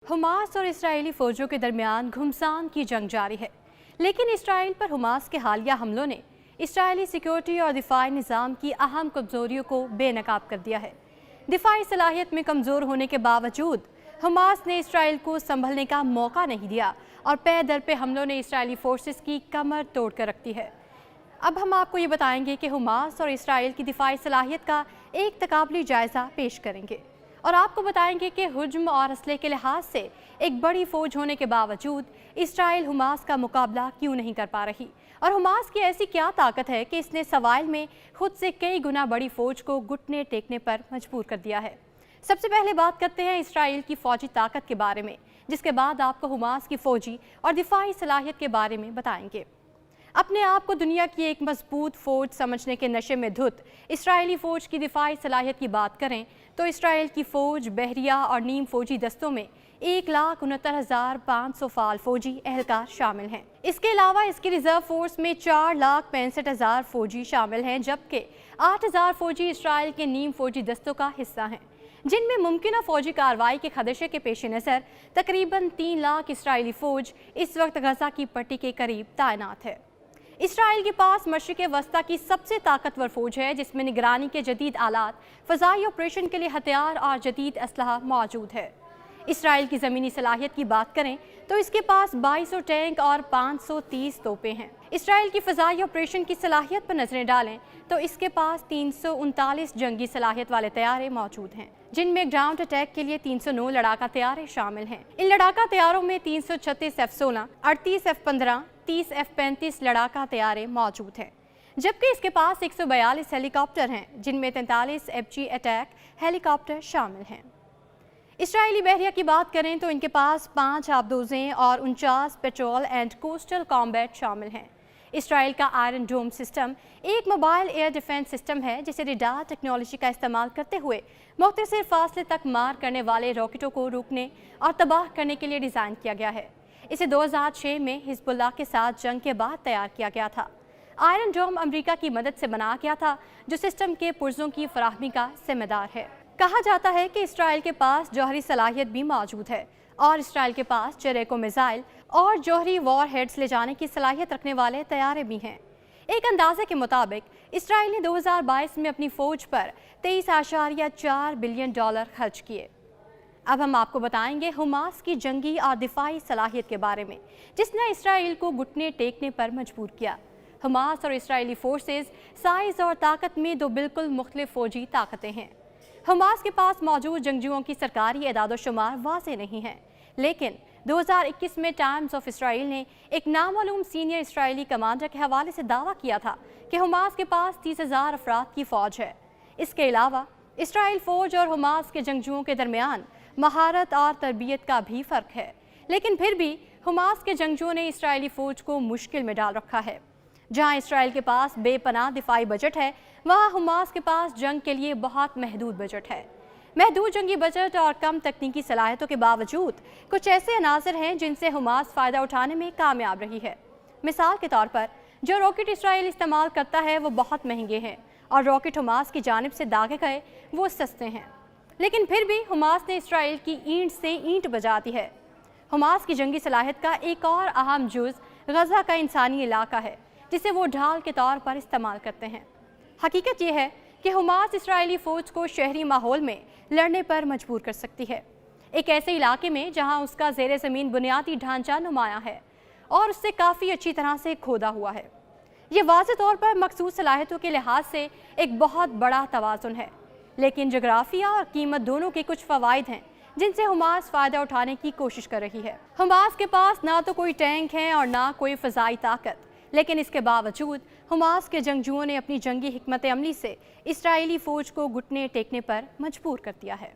Hamas और Israeli फौजों के दरमियान घुमसान की जंग जारी है, लेकिन इसराइल पर हमास के हालिया हमलों ने इसराइली सिक्योरिटी और दिफाई निज़ाम की अहम कमज़ोरियों को बेनकाब कर दिया है। दिफाई सलाहियत में कमज़ोर होने के बावजूद हमास ने इसराइल को संभलने का मौका नहीं दिया और पे दर पे हमलों ने इसराइली फोर्सेस की कमर तोड़ कर रख दी है। अब हम आपको ये बताएंगे कि हमास और इसराइल की दिफाई सलाहियत का एक तकाबली जायज़ा पेश करेंगे और आपको बताएंगे कि हुज्म और असले के लिहाज से एक बड़ी फौज होने के बावजूद इसराइल हमास का मुकाबला क्यों नहीं कर पा रही और हमास की ऐसी क्या ताकत है कि इसने सवाल में खुद से कई गुना बड़ी फौज को घुटने टेकने पर मजबूर कर दिया है। सबसे पहले बात करते हैं इसराइल की फौजी ताकत के बारे में, जिसके बाद आपको हमास की फौजी और दिफाई सलाहियत के बारे में बताएंगे। अपने आप को दुनिया की एक मजबूत फौज समझने के नशे में धुत इसराइली फौज की दिफाई सलाहियत की बात करें तो इसराइल की फौज बहरिया और नीम फौजी दस्तों में 1,69,500 फाल फौजी एहलकार शामिल हैं। इसके अलावा इसकी रिजर्व फोर्स में 4,65,000 फौजी शामिल हैं, जबकि 8,000 फौजी इसराइल के नीम फौजी दस्तों का हिस्सा हैं, जिनमें मुमकिन फौजी कार्रवाई के खदशे के पेश नज़र तकरीबन 3 लाख इसराइली फौज इस वक्त गजा की पट्टी के करीब तैनात है। इसराइल के पास मशरिक़ वस्ता की सबसे ताकतवर फौज है, जिसमें निगरानी के जदीद आलात, फ़ज़ाई ऑपरेशन के लिए हथियार और जदीद असलहा मौजूद है। इसराइल की ज़मीनी सलाहियत की बात करें तो इसके पास 2200 टैंक और 530 तोपें हैं। इसराइल की फ़ज़ाई ऑपरेशन की सलाहियत पर नजरें डालें तो इसके पास 339 जंगी सलाहियत वाले तैयारे मौजूद हैं, जिनमें ग्राउंड अटैक के लिए 309 लड़ाका तैयारे शामिल हैं। इन लड़ाका तैयारों में 336 F-16, 38 F-15, 30 F-35 लड़ाका तैयारे मौजूद हैं, जबकि इसके पास 142 हेलीकॉप्टर हैं, जिनमें 43 FG अटैक हेलीकॉप्टर शामिल हैं। इसराइली बहरिया की बात करें तो इनके पास 5 आबदोज़ें और 49 पेट्रोल एंड कोस्टल कॉम्बैट शामिल हैं। इसराइल का आयरन डोम सिस्टम एक मोबाइल एयर डिफेंस सिस्टम है, जिसे रेडार टेक्नोलॉजी का इस्तेमाल करते हुए मुख्तसर फासले तक मार करने वाले रॉकेटों को रोकने और तबाह करने के लिए डिज़ाइन किया गया है। इसे 2006 में हिजबुल्लाह के साथ जंग के बाद तैयार किया गया था। आयरन डोम अमेरिका की मदद से बनाया गया था, जो सिस्टम के पुर्जों की फराहमी का जिम्मेदार है। कहा जाता है कि इसराइल के पास जौहरी सलाहियत भी मौजूद है और इसराइल के पास चरेको मिसाइल और जौहरी वॉर हेड्स ले जाने की सलाहियत रखने वाले तैयारे भी हैं। एक अंदाजे के मुताबिक इसराइल ने 2022 में अपनी फौज पर $23.4 बिलियन खर्च किए। अब हम आपको बताएंगे हमास की जंगी और दिफाई सलाहियत के बारे में, जिसने इसराइल को घुटने टेकने पर मजबूर किया। हमास और इसराइली फोर्सेस साइज और ताकत में दो बिल्कुल मुख्तलिफ फौजी ताकतें हैं। हमास के पास मौजूद जंगजुओं की सरकारी एदाद-ओ-शुमार वाज़ेह नहीं है, लेकिन 2021 में टाइम्स ऑफ इसराइल ने एक नामालूम सीनियर इसराइली कमांडर के हवाले से दावा किया था कि हमास के पास 30,000 अफराद की फ़ौज है। इसके अलावा इसराइल फ़ौज और हमास के जंगजुओं के दरमियान महारत और तरबियत का भी फ़र्क है, लेकिन फिर भी हमास के जंगजुओं ने इसराइली फ़ौज को मुश्किल में डाल रखा है। जहां इसराइल के पास बेपनाह दिफाई बजट है, वहां हमास के पास जंग के लिए बहुत महदूद बजट है। महदूद जंगी बजट और कम तकनीकी सलाहियतों के बावजूद कुछ ऐसे अनासर हैं जिनसे हमास फ़ायदा उठाने में कामयाब रही है। मिसाल के तौर पर जो रॉकेट इसराइल इस्तेमाल करता है वो बहुत महंगे हैं और रॉकेट हमास की जानिब से दागे गए वो सस्ते हैं, लेकिन फिर भी हमास ने इसराइल की ईंट से ईंट बजा दी है। हमास की जंगी सलाहियत का एक और अहम जुज़ गजा का इंसानी इलाका है, जिसे वो ढाल के तौर पर इस्तेमाल करते हैं। हकीकत यह है कि हमास इसराइली फ़ौज को शहरी माहौल में लड़ने पर मजबूर कर सकती है, एक ऐसे इलाके में जहां उसका ज़ेरे ज़मीन बुनियादी ढांचा नुमाया है और उससे काफ़ी अच्छी तरह से खोदा हुआ है। ये वाज़ेह तौर पर मखसूस सलाहियतों के लिहाज से एक बहुत बड़ा तवाज़ुन है, लेकिन जोग्राफिया और कीमत दोनों के कुछ फ़वाइद हैं जिनसे हमास फ़ायदा उठाने की कोशिश कर रही है। हमास के पास ना तो कोई टैंक है और ना कोई फ़ज़ाई ताकत, लेकिन इसके बावजूद हमास के जंगजुओं ने अपनी जंगी हिकमत अमली से इसराइली फ़ौज को घुटने टेकने पर मजबूर कर दिया है।